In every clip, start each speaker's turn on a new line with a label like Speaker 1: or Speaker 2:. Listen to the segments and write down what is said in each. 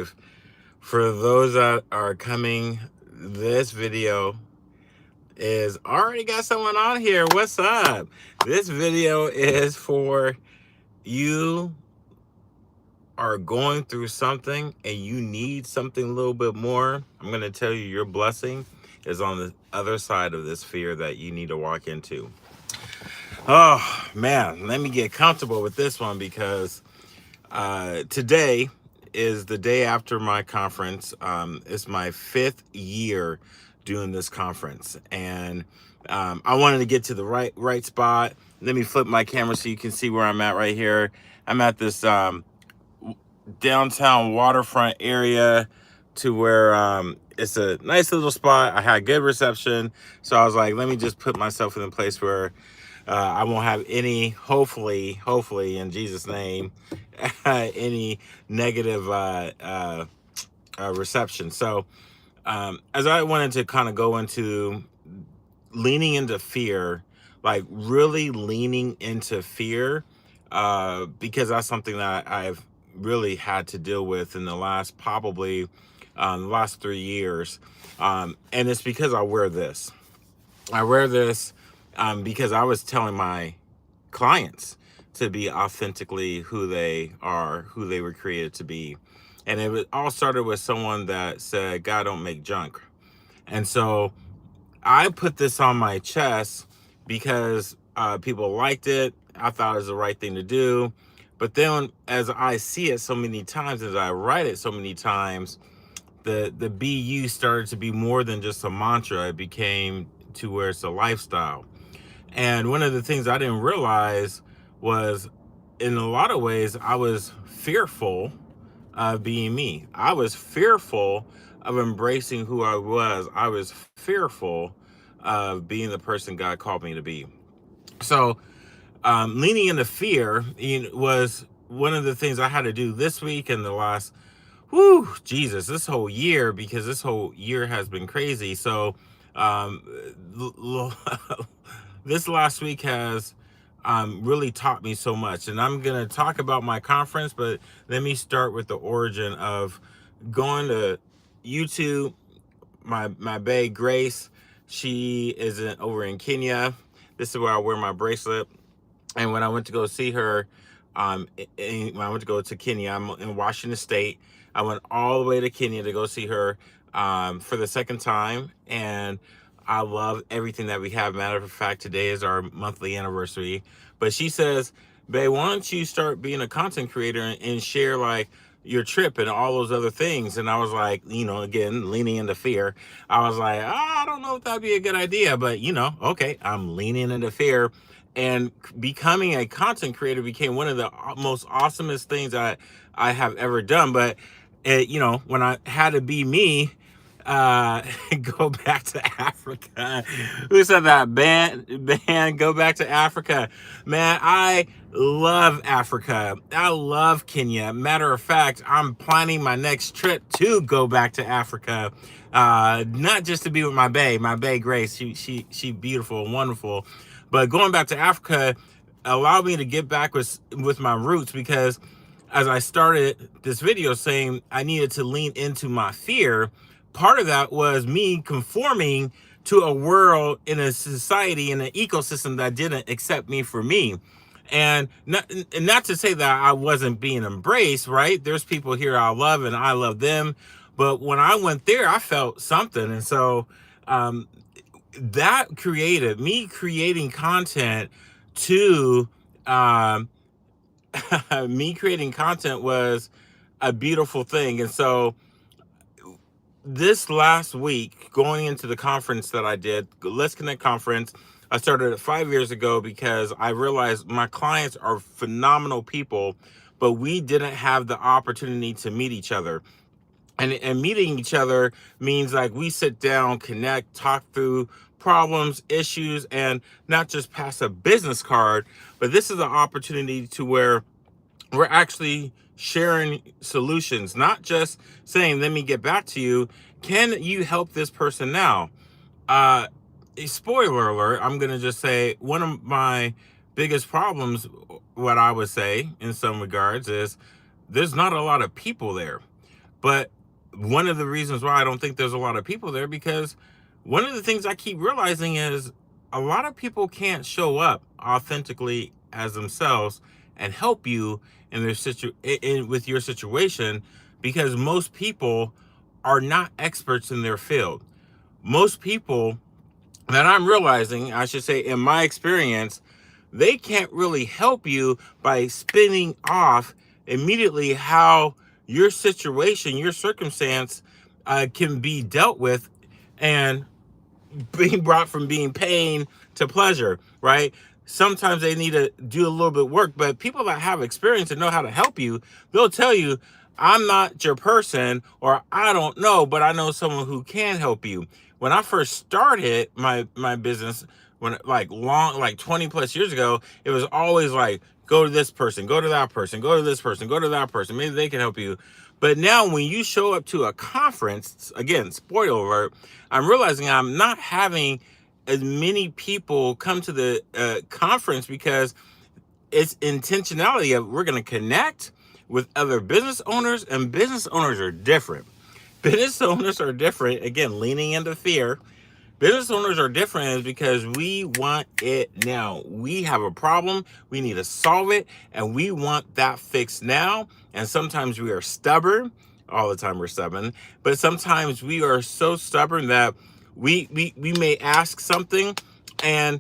Speaker 1: live. For those that are coming, this video is already got someone on here. What's up? This video is for you are going through something and you need something a little bit more. I'm going to tell you your blessing is on the other side of this fear that you need to walk into. Oh man, let me get comfortable with this one because today is the day after my conference. It's my 5th year doing this conference, and I wanted to get to the right spot. Let me flip my camera so you can see where I'm at right here. I'm at this downtown waterfront area to where it's a nice little spot. I had good reception, so I was like, let me just put myself in a place where I won't have any, hopefully in Jesus' name, any negative reception. So as I wanted to kind of go into leaning into fear, like really leaning into fear, because that's something that I've really had to deal with in the last probably the last 3 years. And it's because I wear this. Because I was telling my clients to be authentically who they are, who they were created to be. And all started with someone that said, God don't make junk. And so I put this on my chest because people liked it. I thought it was the right thing to do. But then as I see it so many times, as I write it so many times, the BU started to be more than just a mantra. It became to where it's a lifestyle. And one of the things I didn't realize was, in a lot of ways, I was fearful of being me. I was fearful of embracing who I was. I was fearful of being the person God called me to be. So leaning into fear was one of the things I had to do this week and the last, this whole year, because this whole year has been crazy. So this last week has really taught me so much. And I'm going to talk about my conference, but let me start with the origin of going to YouTube. My bae Grace, she is over in Kenya. This is where I wear my bracelet. And when I went to go see her, when I went to go to Kenya, I'm in Washington State. I went all the way to Kenya to go see her for the second time. And I love everything that we have. Matter of fact, today is our monthly anniversary. But she says, babe, why don't you start being a content creator and share like your trip and all those other things? And I was like, again, leaning into fear. I was like, I don't know if that'd be a good idea, but okay, I'm leaning into fear. And becoming a content creator became one of the most awesomest things that I have ever done. But when I had to be me, go back to Africa. Who said that? Band, go back to Africa. Man, I love Africa. I love Kenya. Matter of fact, I'm planning my next trip to go back to Africa. Not just to be with my bae Grace. She beautiful and wonderful. But going back to Africa allowed me to get back with my roots, because as I started this video saying I needed to lean into my fear, part of that was me conforming to a world, in a society, in an ecosystem that didn't accept me for me. And not to say that I wasn't being embraced, right? There's people here I love and I love them. But when I went there, I felt something. And so that created me creating content to me creating content was a beautiful thing. And so this last week, going into the conference that I did, Let's Connect conference, I started it 5 years ago because I realized my clients are phenomenal people, but we didn't have the opportunity to meet each other. And meeting each other means like we sit down, connect, talk through problems, issues, and not just pass a business card, but this is an opportunity to where we're actually sharing solutions, not just saying, let me get back to you. Can you help this person now? Spoiler alert, I'm going to just say one of my biggest problems, what I would say in some regards, is there's not a lot of people there. But one of the reasons why I don't think there's a lot of people there, because one of the things I keep realizing is a lot of people can't show up authentically as themselves and help you in their with your situation, because most people are not experts in their field. Most people that I'm realizing, I should say, in my experience, they can't really help you by spinning off immediately how your situation, your circumstance can be dealt with and being brought from being pain to pleasure, right? Sometimes they need to do a little bit of work, but people that have experience and know how to help you, they'll tell you, I'm not your person, or I don't know, but I know someone who can help you. When I first started my business, when like 20 plus years ago, it was always like, go to this person, go to that person, go to this person, go to that person. Maybe they can help you. But now when you show up to a conference, again, spoiler alert, I'm realizing I'm not having as many people come to the conference because it's intentionality of we're going to connect with other business owners, and business owners are different. Business owners are different. Again, leaning into fear. Business owners are different is because we want it now. We have a problem, we need to solve it, and we want that fixed now. And sometimes we are stubborn. All the time we're stubborn, but sometimes we are so stubborn that we may ask something, and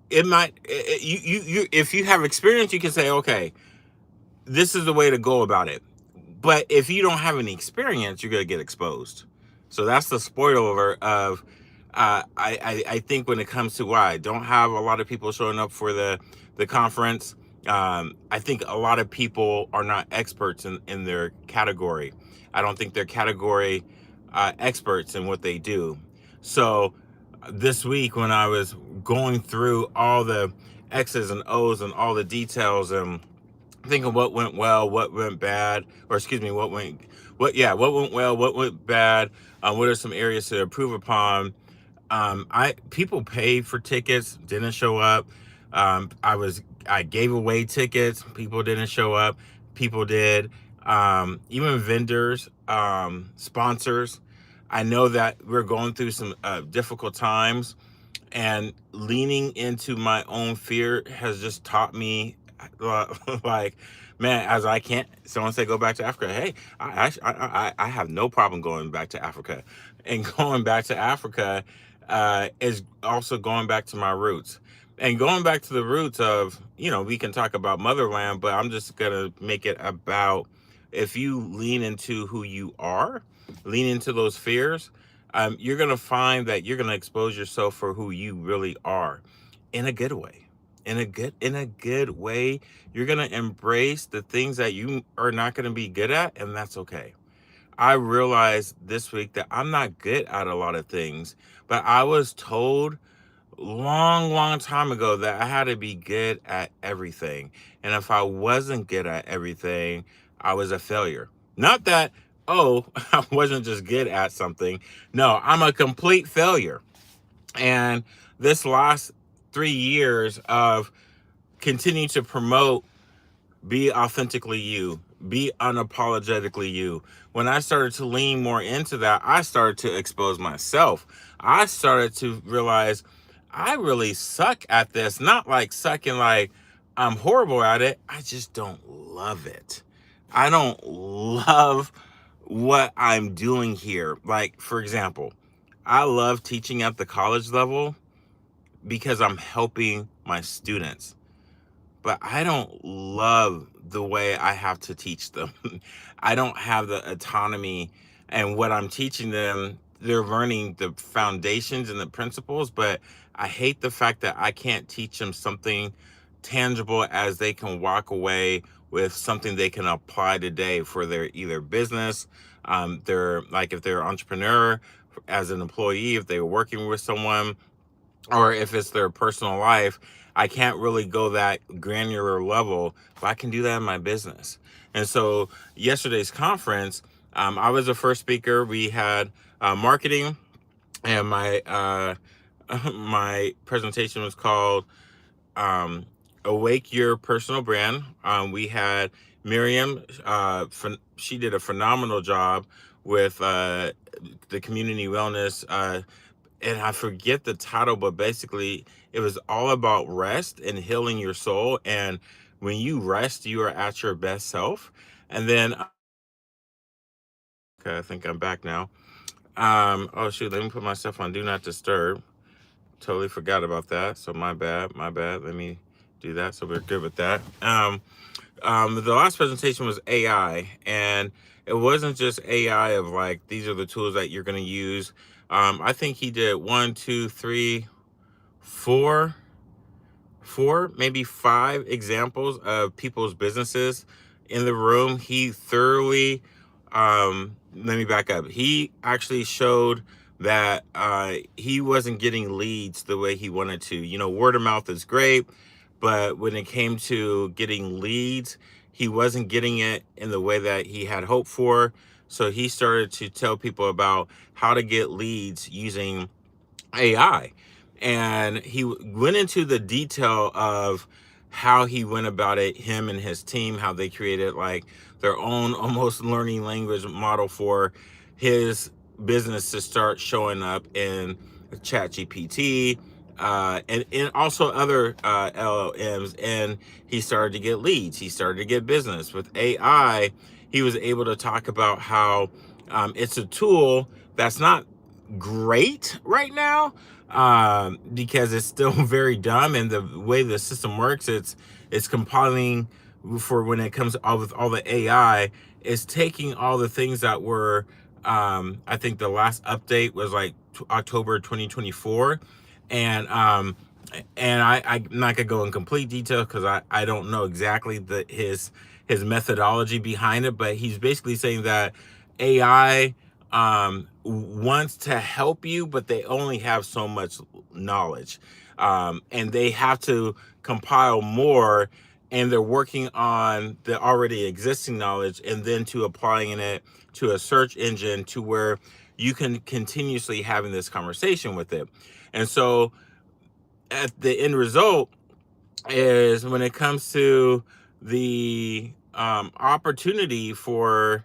Speaker 1: it might you if you have experience, you can say, okay, this is the way to go about it. But if you don't have any experience, you're gonna get exposed. So that's the spoiler alert of I think when it comes to why I don't have a lot of people showing up for the conference, I think a lot of people are not experts in their category. I don't think they're category experts in what they do. So this week when I was going through all the X's and O's and all the details and thinking what went well, what went bad, or excuse me, what went well, what went bad, what are some areas to improve upon. I people paid for tickets, didn't show up. I gave away tickets, people didn't show up, people did. Even vendors, sponsors. I know that we're going through some difficult times, and leaning into my own fear has just taught me like, man, as I can't, someone say go back to Africa. Hey, I have no problem going back to Africa, and going back to Africa is also going back to my roots, and going back to the roots of, we can talk about motherland, but I'm just gonna make it about, if you lean into who you are, lean into those fears, you're gonna find that you're gonna expose yourself for who you really are, in a good way. In a good way, you're gonna embrace the things that you are not gonna be good at, and that's okay. I realized this week that I'm not good at a lot of things, but I was told long time ago that I had to be good at everything. And if I wasn't good at everything, I was a failure. Not that, oh, I wasn't just good at something. No, I'm a complete failure. And this last 3 years of continuing to promote, be authentically you, be unapologetically you. When I started to lean more into that, I started to expose myself. I started to realize I really suck at this. Not like sucking like I'm horrible at it. I just don't love it. I don't love what I'm doing here. Like, for example, I love teaching at the college level because I'm helping my students, but I don't love the way I have to teach them. I don't have the autonomy, and what I'm teaching them, they're learning the foundations and the principles, but I hate the fact that I can't teach them something tangible as they can walk away with something they can apply today for their either business, they're like, if they're an entrepreneur, as an employee, if they're working with someone, or if it's their personal life. I can't really go that granular level, but I can do that in my business. And so yesterday's conference, I was the first speaker. We had marketing, and my my presentation was called Awake Your Personal Brand. We had Miriam. She did a phenomenal job with the community wellness. And I forget the title, but basically it was all about rest and healing your soul. And when you rest, you are at your best self. And then, okay, I think I'm back now. Oh shoot, let me put myself on do not disturb. Totally forgot about that. So my bad, my bad. Let me do that. So we're good with that. The last presentation was AI, and it wasn't just AI of like these are the tools that you're going to use. I think he did one, two, three, four, maybe five examples of people's businesses in the room. He thoroughly, let me back up. He actually showed that he wasn't getting leads the way he wanted to. You know, word of mouth is great, but when it came to getting leads, he wasn't getting it in the way that he had hoped for. So he started to tell people about how to get leads using AI. And he went into the detail of how he went about it, him and his team, how they created like their own almost learning language model for his business to start showing up in ChatGPT, and also other LLMs. And he started to get leads. He started to get business. With AI, he was able to talk about how it's a tool that's not great right now, because it's still very dumb, and the way the system works, it's compiling for when it comes all with all the AI, it's taking all the things that were, I think the last update was like October 2024, and I'm not gonna go in complete detail because I don't know exactly his methodology behind it, but he's basically saying that AI wants to help you, but they only have so much knowledge, and they have to compile more. And they're working on the already existing knowledge and then to applying it to a search engine to where you can continuously having this conversation with it. And so at the end result is when it comes to the opportunity for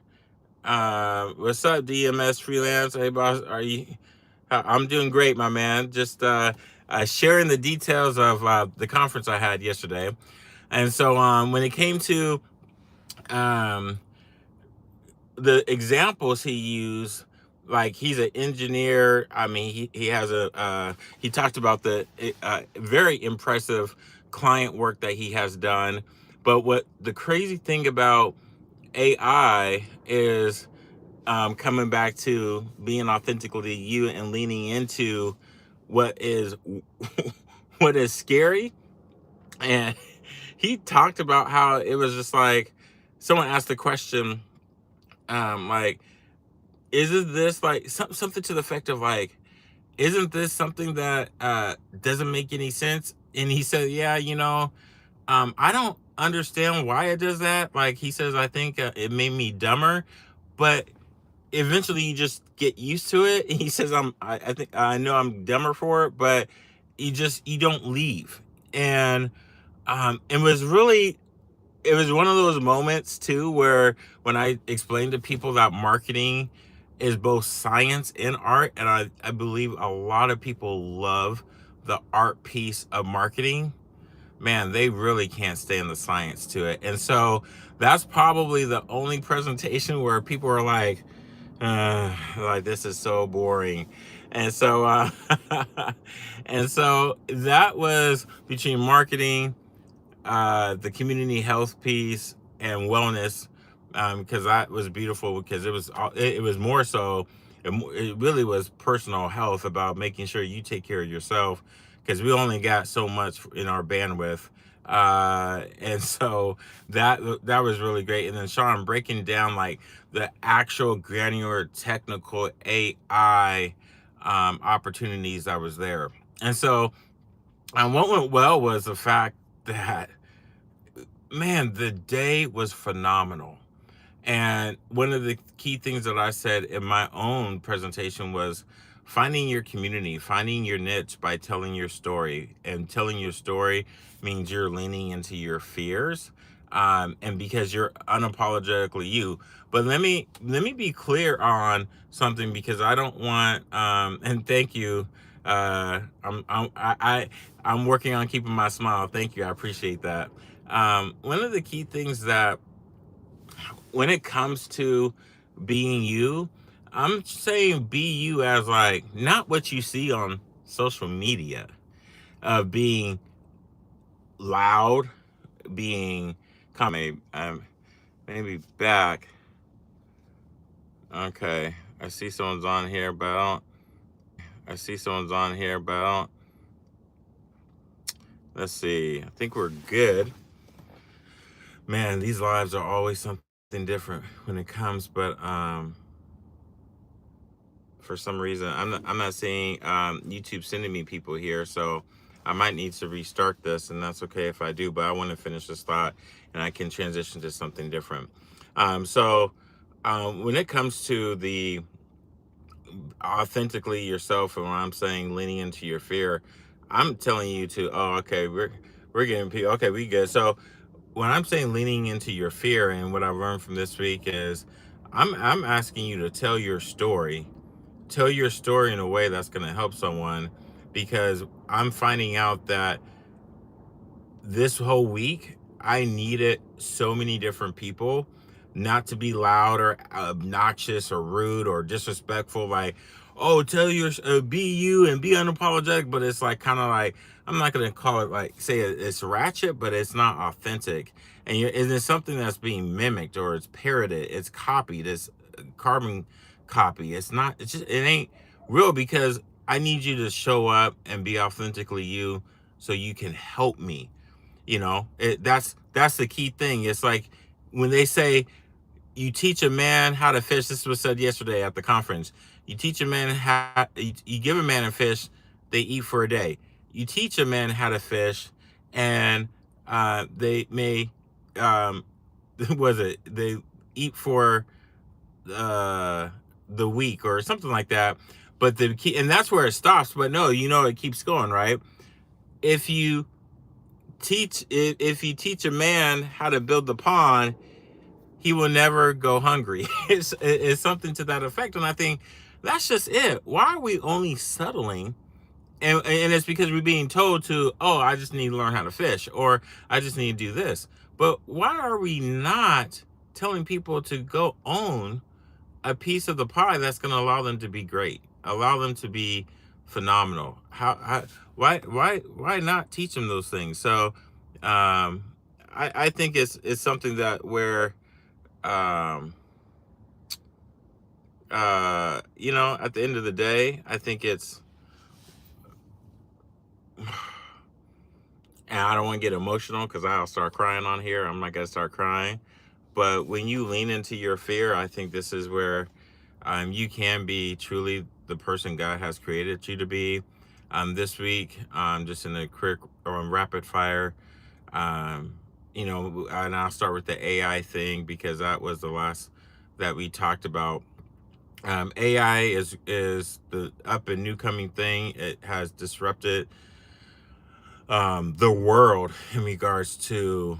Speaker 1: what's up, DMS freelance? Hey, boss, are you? I'm doing great, my man. Just sharing the details of the conference I had yesterday, and so when it came to um, the examples he used, like he's an engineer. I mean, he has he talked about the very impressive client work that he has done. But what the crazy thing about AI is, coming back to being authentically you and leaning into what is what is scary. And he talked about how it was just like someone asked the question, like, isn't this like something to the effect of like, isn't this something that doesn't make any sense? And he said, yeah, I don't understand why it does that. Like he says, I think it made me dumber, but eventually you just get used to it. And he says, I think I know I'm dumber for it, but you don't leave. And it was one of those moments too where when I explained to people that marketing is both science and art, and I believe a lot of people love the art piece of marketing, man, they really can't stand the science to it. And so that's probably the only presentation where people are like this is so boring. And so and so that was between marketing, the community health piece, and wellness, because that was beautiful, because it was more so, it really was personal health, about making sure you take care of yourself, because we only got so much in our bandwidth. And so that was really great. And then Sean breaking down like the actual granular technical AI opportunities that was there. And so what went well was the fact that, man, the day was phenomenal. And one of the key things that I said in my own presentation was finding your community, finding your niche by telling your story. And telling your story means you're leaning into your fears. and because you're unapologetically you. But let me be clear on something, because I don't want, and thank you. I'm working on keeping my smile. Thank you, I appreciate that. One of the key things that, when it comes to being you, I'm saying be you as, like, not what you see on social media, being loud, being maybe back. Okay, I see someone's on here, but I don't. I see someone's on here, but I don't. Let's see. I think we're good. Man, these lives are always something different when it comes, but for some reason I'm not seeing YouTube sending me people here, so I might need to restart this, and that's okay if I do. But I want to finish this thought, and I can transition to something different. So when it comes to the authentically yourself, and when I'm saying leaning into your fear, I'm telling you to, oh, okay, we're getting people, okay, we good. So when I'm saying leaning into your fear, and what I learned from this week is, I'm asking you to tell your story. Tell your story in a way that's going to help someone, because I'm finding out that this whole week I needed so many different people not to be loud or obnoxious or rude or disrespectful, like, oh, tell your be you and be unapologetic. But it's like, kind of like, I'm not going to call it, like, say it's ratchet, but it's not authentic. And it's something that's being mimicked, or it's parroted, it's copied, it's carbon copy. It's not, it's just, it ain't real, because I need you to show up and be authentically you, so you can help me. That's the key thing. It's like when they say, you teach a man how to fish. This was said yesterday at the conference. You teach a man how, you give a man a fish, they eat for a day. You teach a man how to fish, and they may, was it, they eat for uh, the week or something like that. But the key, and that's where it stops. But no, it keeps going, right? If you if you teach a man how to build the pond, he will never go hungry. It's something to that effect. And I think that's just it. Why are we only settling? And it's because we're being told to, oh, I just need to learn how to fish, or I just need to do this. But why are we not telling people to go own a piece of the pie that's going to allow them to be great, allow them to be phenomenal? Why not teach them those things? So I think it's something that, where um at the end of the day, I think it's, and I don't want to get emotional, because I'll start crying on here. I'm not gonna start crying. But when you lean into your fear, I think this is where you can be truly the person God has created you to be. This week, just in a quick rapid fire, and I'll start with the AI thing, because that was the last that we talked about. AI is the up and new coming thing. It has disrupted the world in regards to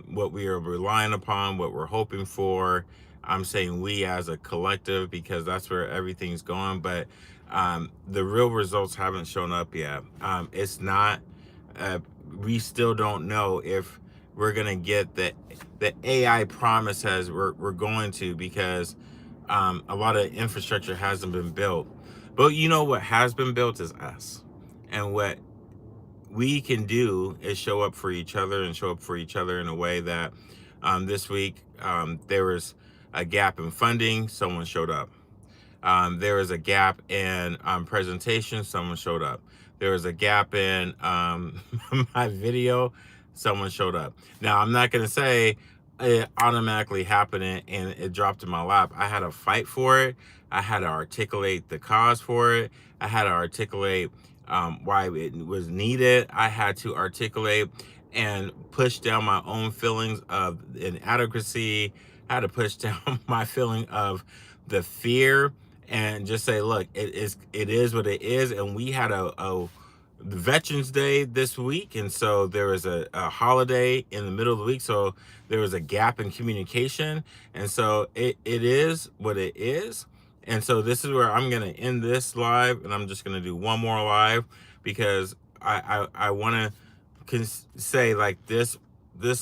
Speaker 1: what we are relying upon, what we're hoping for. I'm saying we as a collective, because that's where everything's going. But the real results haven't shown up yet. It's not. We still don't know if we're gonna get the AI promise as we're going to, because a lot of infrastructure hasn't been built. But what has been built is us, and what we can do is show up for each other, and show up for each other in a way that this week there was a gap in funding, someone showed up. There was a gap in presentation, someone showed up. There was a gap in my video, someone showed up. Now, I'm not going to say it automatically happened and it dropped in my lap. I had to fight for it. I had to articulate the cause for it. I had to articulate why it was needed. I had to articulate and push down my own feelings of inadequacy. I had to push down my feeling of the fear, and just say, look, it is what it is. And we had the Veterans Day this week, and so there was a holiday in the middle of the week, so there was a gap in communication, and so it is what it is. And so this is where I'm gonna end this live, and I'm just gonna do one more live because I want to say like this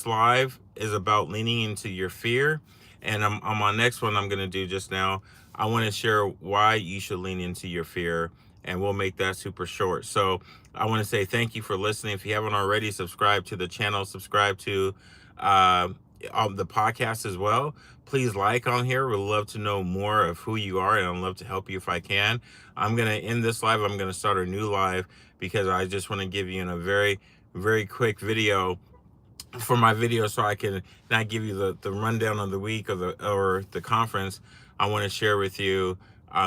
Speaker 1: live is about leaning into your fear, and on my next one I'm gonna do just now, I want to share why you should lean into your fear, and we'll make that super short. So I want to say thank you for listening. If you haven't already, subscribe to the channel, subscribe to uh, the podcast as well. Please like on here. We'd love to know more of who you are, and I'd love to help you if I can. I'm going to end this live. I'm going to start a new live because I just want to give you a very, very quick video for my video, so I can not give you the rundown of the week or the conference. I want to share with you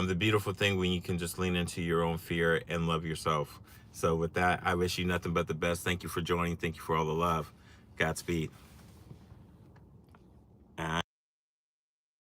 Speaker 1: the beautiful thing when you can just lean into your own fear and love yourself. So with that, I wish you nothing but the best. Thank you for joining. Thank you for all the love. Godspeed.